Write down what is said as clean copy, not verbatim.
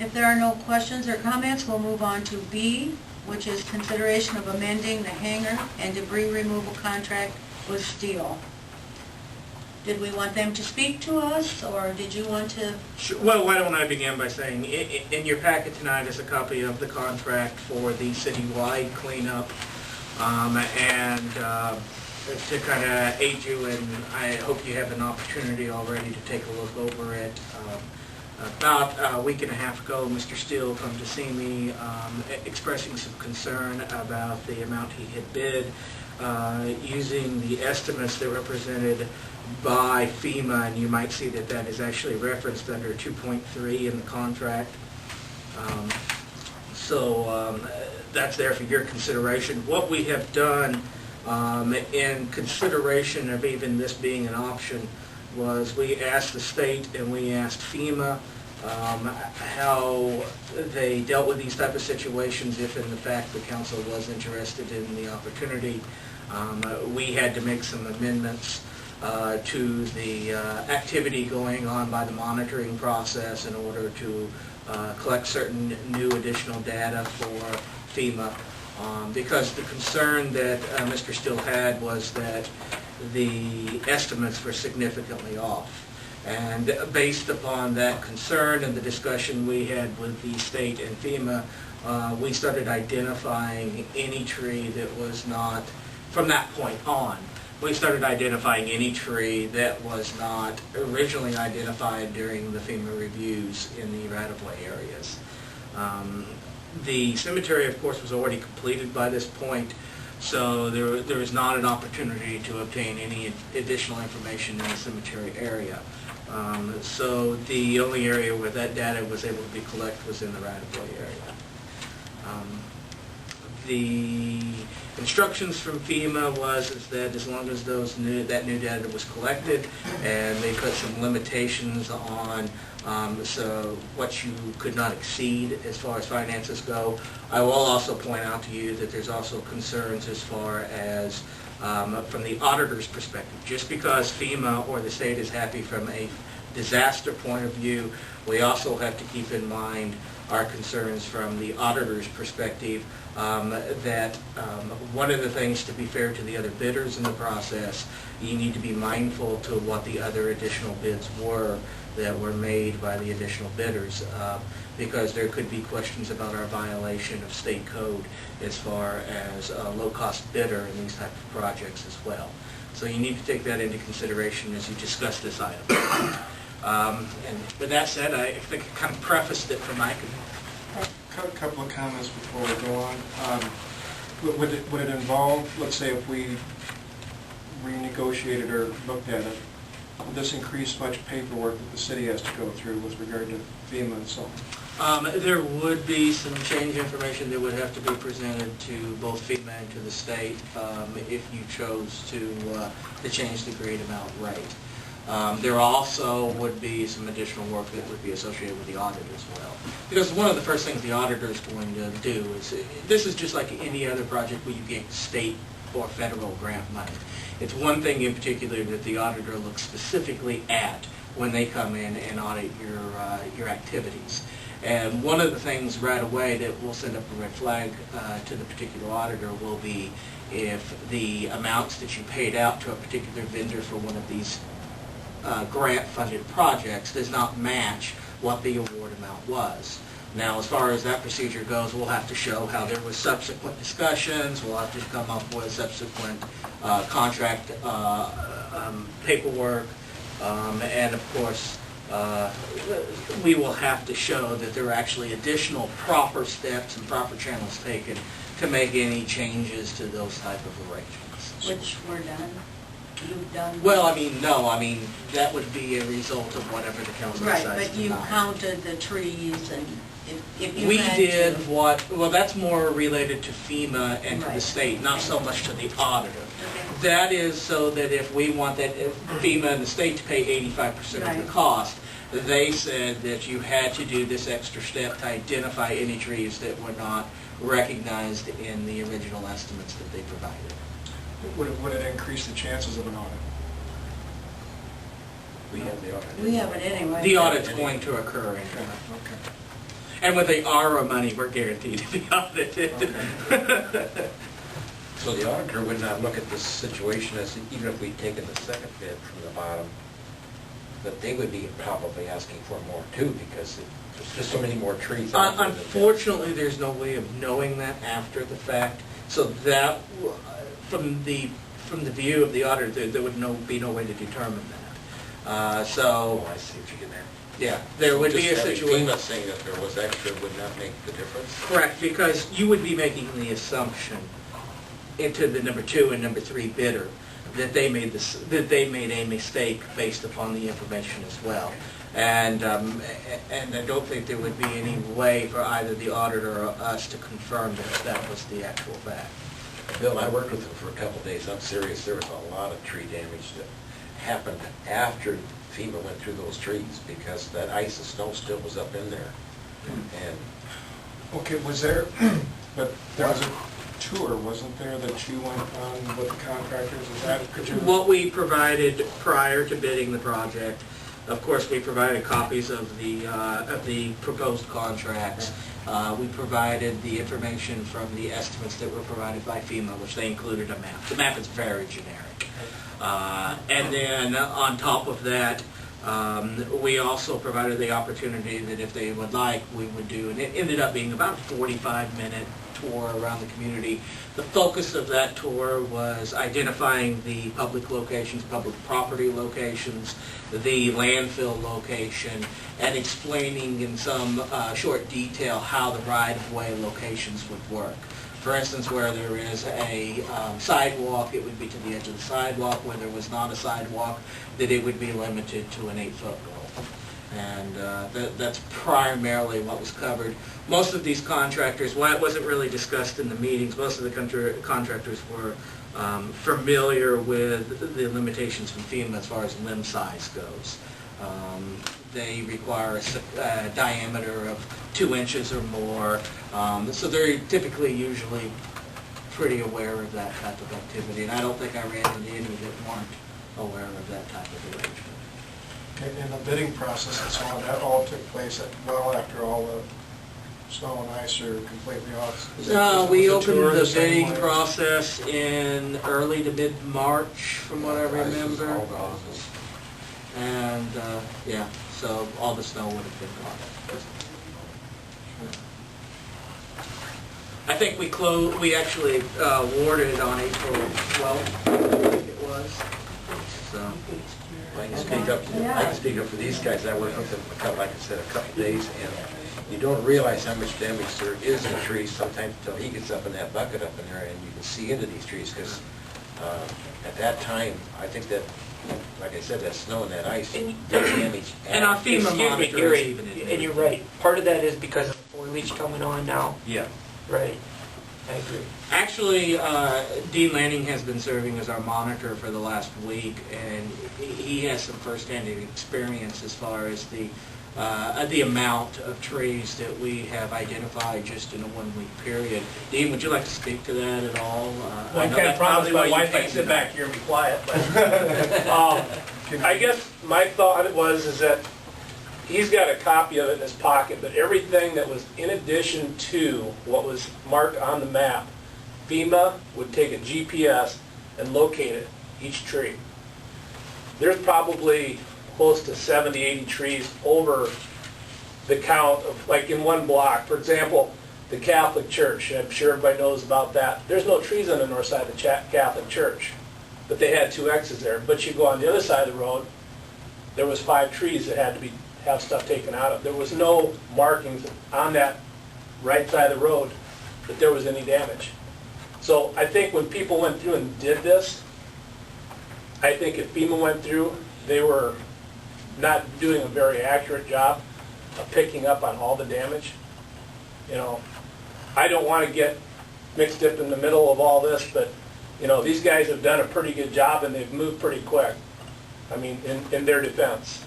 If there are no questions or comments, we'll move on to B, which is consideration of amending the hangar and debris removal contract with Steel. Did we want them to speak to us, or did you want to? Sure. Well, why don't I begin by saying, in your packet tonight is a copy of the contract for the citywide cleanup, and to kind of aid you, and I hope you have an opportunity already to take a look over it. About a week and a half ago, Mr. Steele came to see me expressing some concern about the amount he had bid, using the estimates that were presented by FEMA, and you might see that that is actually referenced under 2.3 in the contract. So that's there for your consideration. What we have done in consideration of even this being an option was we asked the state and we asked FEMA how they dealt with these type of situations if in the fact the council was interested in the opportunity. We had to make some amendments to the activity going on by the monitoring process in order to collect certain new additional data for FEMA. Because the concern that Mr. Steele had was that the estimates were significantly off. And based upon that concern and the discussion we had with the state and FEMA, we started identifying any tree that was not, from that point on, we started identifying any tree that was not originally identified during the FEMA reviews in the right-of-way areas. The cemetery, of course, was already completed by this point, so there is not an opportunity to obtain any additional information in the cemetery area. So the only area where that data was able to be collected was in the right-of-way area. The instructions from FEMA is that as long as that new data was collected, and they put some limitations on so what you could not exceed as far as finances go. I will also point out to you that there's also concerns as far as from the auditor's perspective. Just because FEMA or the state is happy from a disaster point of view, we also have to keep in mind our concerns from the auditor's perspective, that one of the things, to be fair to the other bidders in the process, you need to be mindful to what the other additional bids were that were made by the additional bidders, because there could be questions about our violation of state code as far as a low-cost bidder in these type of projects as well. So you need to take that into consideration as you discuss this item. And with that said, I think I kind of prefaced it from my A couple of comments before we go on. Would it involve, let's say if we renegotiated or looked at it, would this increase much paperwork that the city has to go through with regard to FEMA and so on? There would be some change information that would have to be presented to both FEMA and to the state if you chose to change the grade amount rate. There also would be some additional work that would be associated with the audit as well. Because one of the first things the auditor is going to do is, this is just like any other project where you get state or federal grant money. It's one thing in particular that the auditor looks specifically at when they come in and audit your activities. And one of the things right away that will send up a red flag to the particular auditor will be if the amounts that you paid out to a particular vendor for one of these grant-funded projects does not match what the award amount was. Now, as far as that procedure goes, we'll have to show how there was subsequent discussions. We'll have to come up with subsequent contract paperwork, and of course, we will have to show that there are actually additional proper steps and proper channels taken to make any changes to those type of arrangements. Which were done? You've done? Well, I mean, no. I mean, that would be a result of whatever the council decides. Right, but you counted the trees, and if you we had did to, what, well, that's more related to FEMA and to the Right. state, not so much to the auditor. Okay. That is so that if we want that, if FEMA and the state to pay 85% of Right. the cost, they said that you had to do this extra step to identify any trees that were not recognized in the original estimates that they provided. Would it increase the chances of an audit? We have the audit. we have it anyway. The audit's going to occur. Okay. And with the ARA money, we're guaranteed to be audited. So the auditor would not look at this situation as, even if we'd taken the second bid from the bottom, that they would be probably asking for more too, because there's just so many more trees out there. Unfortunately, there's no way of knowing that after the fact. So that, from the view of the auditor, there would be no way to determine that. Oh, I see what you're getting at. Yeah, there would be a situation. FEMA saying that there was extra would not make the difference? Correct, because you would be making the assumption into the number 2 and number 3 bidder that they made a mistake based upon the information as well. And I don't think there would be any way for either the auditor or us to confirm that that was the actual fact. Bill, I worked with them for a couple of days. I'm serious. There was a lot of tree damage that happened after FEMA went through those trees because that ice and snow still was up in there. And Okay, was there, but there was a tour, wasn't there, that you went on with the contractors? Is that, could you? What we provided prior to bidding the project, of course, we provided copies of the proposed contracts. We provided the information from the estimates that were provided by FEMA, which they included a map. The map is very generic. And then on top of that, we also provided the opportunity that if they would like, we would do, and it ended up being about a 45-minute tour around the community. The focus of that tour was identifying the public locations, public property locations, the landfill location, and explaining in some short detail how the right-of-way locations would work. For instance, where there is a sidewalk, it would be to the edge of the sidewalk. Where there was not a sidewalk, that it would be limited to an 8-foot roll. And that's primarily what was covered. Most of these contractors, while it wasn't really discussed in the meetings, most of the contractors were familiar with the limitations from FEMA as far as limb size goes. They require a diameter of 2 inches or more, so they're typically usually pretty aware of that type of activity, and I don't think I ran into any that weren't aware of that type of arrangement. Okay, in the bidding process and so on, that all took place well after all the snow and ice are completely off? We Was opened tour the same bidding way? process in early to mid-March, from what I remember. And, yeah, so all the snow would have been gone. I think we actually awarded on April 12th, I think it was. So, I can speak up for these guys. I worked with them, like I said, a couple of days, and you don't realize how much damage there is in trees sometimes until he gets up in that bucket up in there and you can see into these trees, because at that time, I think that, like I said, that snow and that ice does damage. and our FEMA monitor Gary, even and you're right. Part of that is because of the foliage coming on now. Yeah. Right. I agree. Actually, Dean Lanning has been serving as our monitor for the last week, and he has some first-hand experience as far as the amount of trees that we have identified just in a 1-week period. Dean, would you like to speak to that at all? Well, I can't promise my wife I can sit back here and be quiet, but I guess my thought is that he's got a copy of it in his pocket, but everything that was in addition to what was marked on the map, FEMA would take a GPS and locate it, each tree. There's probably close to 70, 80 trees over the count of, like in one block. For example, the Catholic Church, I'm sure everybody knows about that. There's no trees on the north side of the Catholic Church, but they had 2 X's there. But you go on the other side of the road, there was 5 trees that had to have stuff taken out of. There was no markings on that right side of the road that there was any damage. So I think when people went through and did this, I think if FEMA went through, they were not doing a very accurate job of picking up on all the damage. You know, I don't want to get mixed up in the middle of all this, but, you know, these guys have done a pretty good job and they've moved pretty quick. I mean, in their defense.